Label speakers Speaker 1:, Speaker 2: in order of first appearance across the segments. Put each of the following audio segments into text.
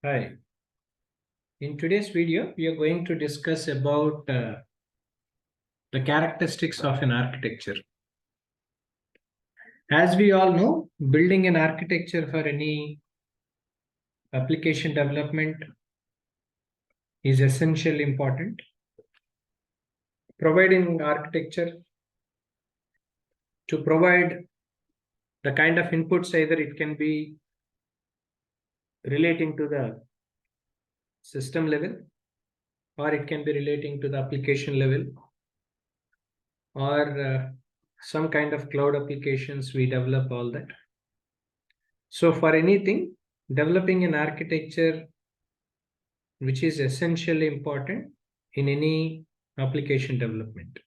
Speaker 1: Hi. In today's video, we are going to discuss about the characteristics of an architecture. As we all know, building an architecture for any application development is essentially important. Providing architecture to provide the kind of inputs, either it can be relating to the system level, or it can be relating to the application level, or some kind of cloud applications we develop all that. So for anything, developing an architecture which is essentially important in any application development.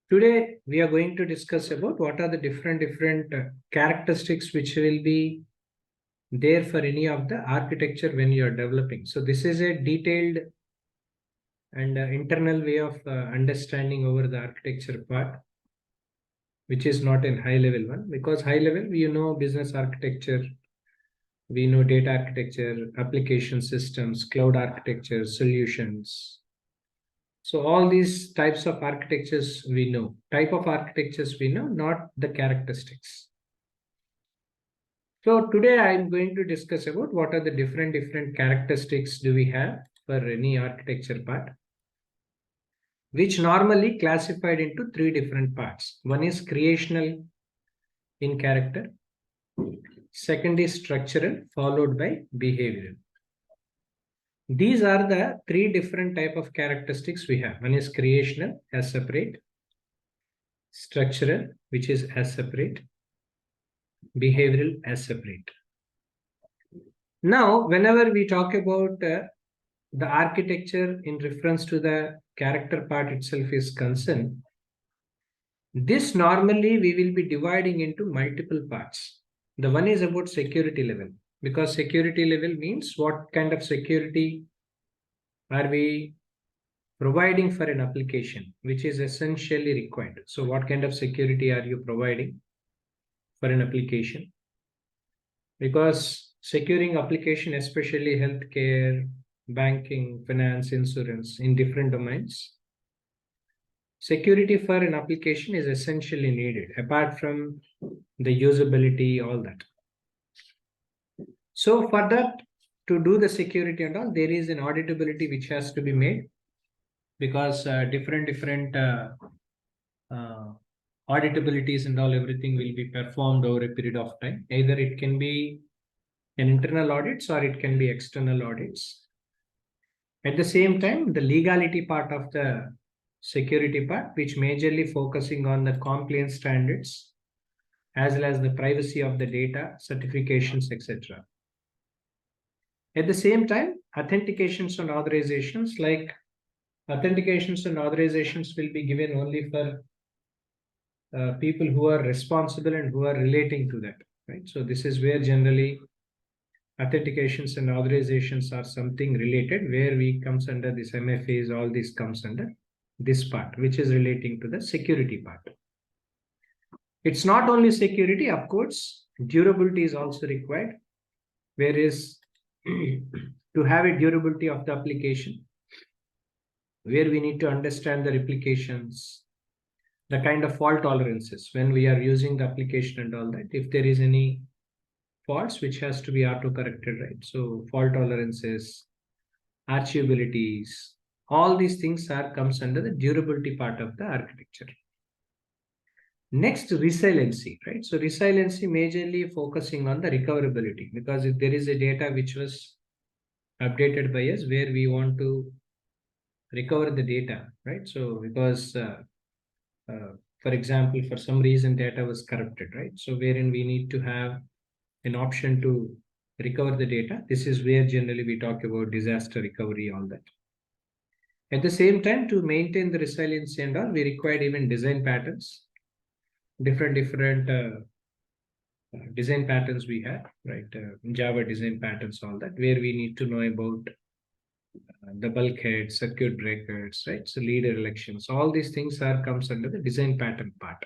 Speaker 1: Today, we are going to discuss about what are the different characteristics which will be there for any of the architecture when you are developing. So this is a detailed and internal way of understanding over the architecture part, which is not a high level one, because high level, you know, business architecture, we know data architecture, application systems, cloud architecture, solutions. So all these types of architectures we know. Type of architectures we know, not the characteristics. So today I'm going to discuss about what are the different characteristics do we have for any architecture part, which normally classified into three different parts. One is creational in character. Second is structural, followed by behavioral. These are the three different type of characteristics we have. One is creational as separate, structural, which is as separate, behavioral as separate. Now, whenever we talk about the architecture in reference to the character part itself is concerned, this normally we will be dividing into multiple parts. The one is about security level, because security level means what kind of security are we providing for an application, which is essentially required. So what kind of security are you providing for an application? Because securing application, especially healthcare, banking, finance, insurance, in different domains, security for an application is essentially needed, apart from the usability, all that. So for that, to do the security and all, there is an auditability which has to be made, because different auditabilities and all, everything will be performed over a period of time. Either it can be an internal audits or it can be external audits. At the same time, the legality part of the security part, which majorly focusing on the compliance standards, as well as the privacy of the data, certifications, etc. At the same time, authentications and authorizations, like authentications and authorizations will be given only for people who are responsible and who are relating to that, right? So this is where generally authentications and authorizations are something related, where we comes under this MFAs, all this comes under this part, which is relating to the security part. It's not only security, of course, durability is also required, whereas to have a durability of the application, where we need to understand the replications, the kind of fault tolerances when we are using the application and all that. If there is any faults which has to be auto corrected, right? So fault tolerances, archivabilities, all these things are comes under the durability part of the architecture. Next, resiliency, right? So resiliency majorly focusing on the recoverability, because if there is a data which was updated by us where we want to recover the data, right? So because for example, for some reason data was corrupted, right? So wherein we need to have an option to recover the data. This is where generally we talk about disaster recovery, all that. At the same time, to maintain the resiliency and all, we required even design patterns, different design patterns we have, right? Java design patterns, all that, where we need to know about the bulkhead, circuit breakers, right? So leader elections, all these things are comes under the design pattern part.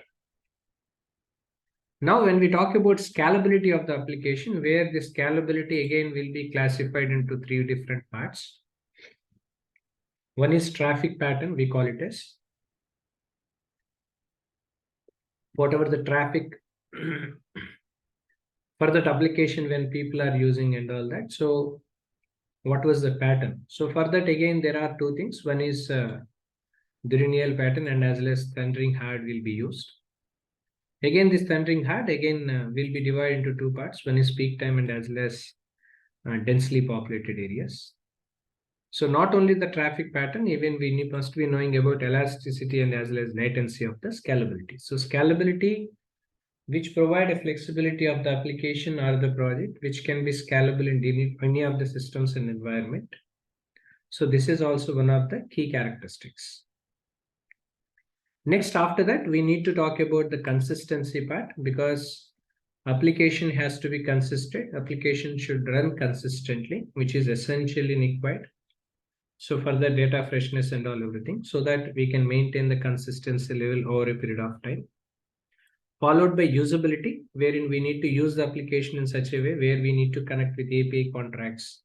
Speaker 1: Now, when we talk about scalability of the application, where the scalability again will be classified into three different parts. One is traffic pattern, we call it as whatever the traffic for that application when people are using and all that. So what was the pattern? So for that, again, there are two things. One is linear pattern, and as well as thundering hard will be used. Again, this thundering hard again will be divided into two parts. One is peak time and as well as densely populated areas. So not only the traffic pattern, even we must be knowing about elasticity and as well as latency of the scalability. So scalability, which provide a flexibility of the application or the project, which can be scalable in any of the systems and environment. So this is also one of the key characteristics. Next, after that, we need to talk about the consistency part, because application has to be consistent. Application should run consistently, which is essentially required. So for the data freshness and all everything, so that we can maintain the consistency level over a period of time. Followed by usability, wherein we need to use the application in such a way where we need to connect with API contracts,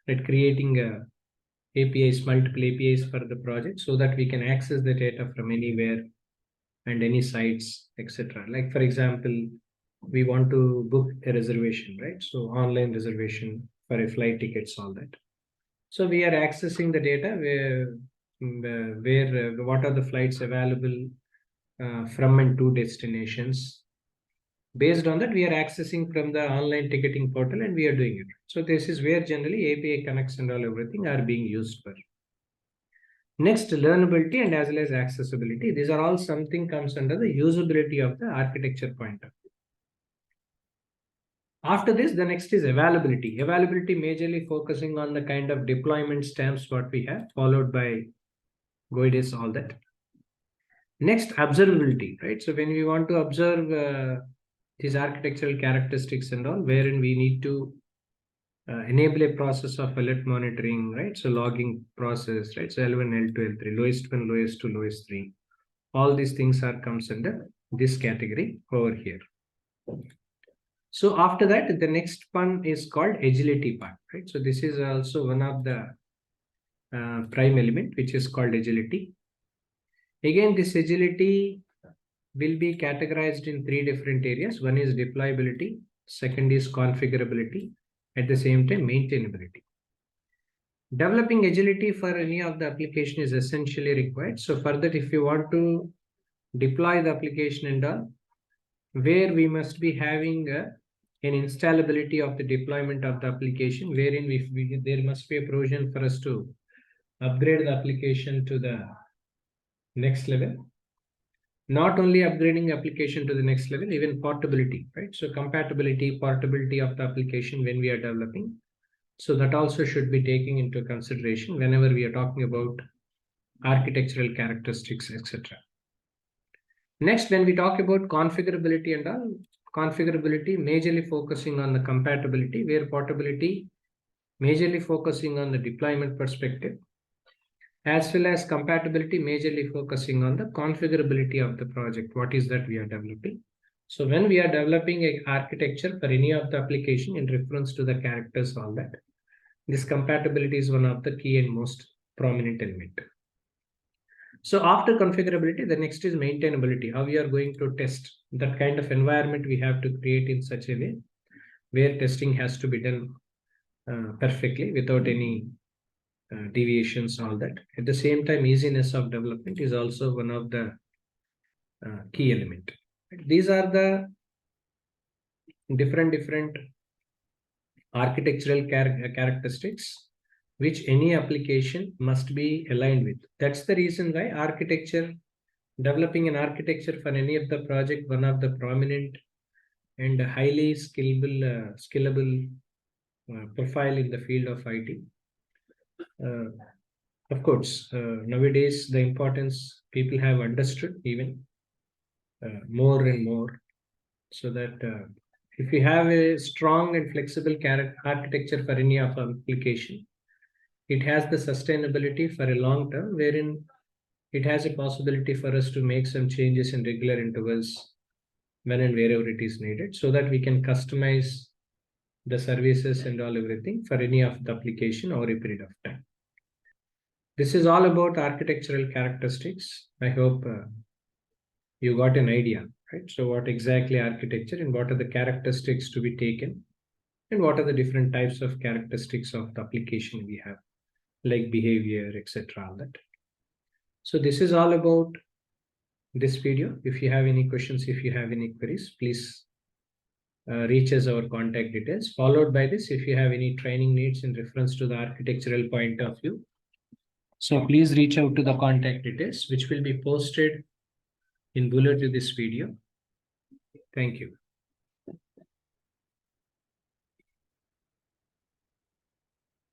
Speaker 1: right? Creating APIs, multiple APIs for the project, so that we can access the data from anywhere and any sites, etc. Like for example, we want to book a reservation, right? So online reservation for a flight tickets, all that. So we are accessing the data where what are the flights available from and to destinations. Based on that, we are accessing from the online ticketing portal and we are doing it. So this is where generally API connects and all everything are being used for. Next, learnability and as well as accessibility. These are all something comes under the usability of the architecture point of view. After this, the next is availability. Availability majorly focusing on the kind of deployment stamps what we have, followed by guides, all that. Next, observability, right? So when we want to observe these architectural characteristics and all, wherein we need to enable a process of alert monitoring, right? So logging process, right? So L1, L2, L3, lowest one, lowest two, lowest three. All these things are comes under this category over here. So after that, the next one is called agility part, right? So this is also one of the prime element, which is called agility. Again, this agility will be categorized in three different areas. One is deployability, second is configurability, at the same time maintainability. Developing agility for any of the application is essentially required. So for that, if you want to deploy the application and all, where we must be having an installability of the deployment of the application, wherein there must be a provision for us to upgrade the application to the next level. Not only upgrading application to the next level, even portability, right? So compatibility, portability of the application when we are developing. So that also should be taken into consideration whenever we are talking about architectural characteristics, etc. Next, when we talk about configurability and all, configurability majorly focusing on the compatibility, where portability majorly focusing on the deployment perspective, as well as compatibility majorly focusing on the configurability of the project. What is that we are developing? So when we are developing a architecture for any of the application in reference to the characters, all that, this compatibility is one of the key and most prominent element. So after configurability, the next is maintainability. How we are going to test that kind of environment we have to create in such a way where testing has to be done perfectly without any deviations, all that. At the same time, easiness of development is also one of the key element. These are the different architectural characteristics which any application must be aligned with. That's the reason why architecture, developing an architecture for any of the project, one of the prominent and highly scalable profile in the field of IT. Of course, nowadays the importance people have understood even more and more, so that if you have a strong and flexible architecture for any of our application, it has the sustainability for a long term, wherein it has a possibility for us to make some changes in regular intervals when and wherever it is needed, so that we can customize the services and all everything for any of the application over a period of time. This is all about architectural characteristics. I hope you got an idea, right? So what exactly architecture and what are the characteristics to be taken and what are the different types of characteristics of the application we have, like behavior, etc. All that. So this is all about this video. If you have any questions, if you have any queries, please reach us our contact details. Followed by this, if you have any training needs in reference to the architectural point of view, so please reach out to the contact details, which will be posted in below to this video. Thank you.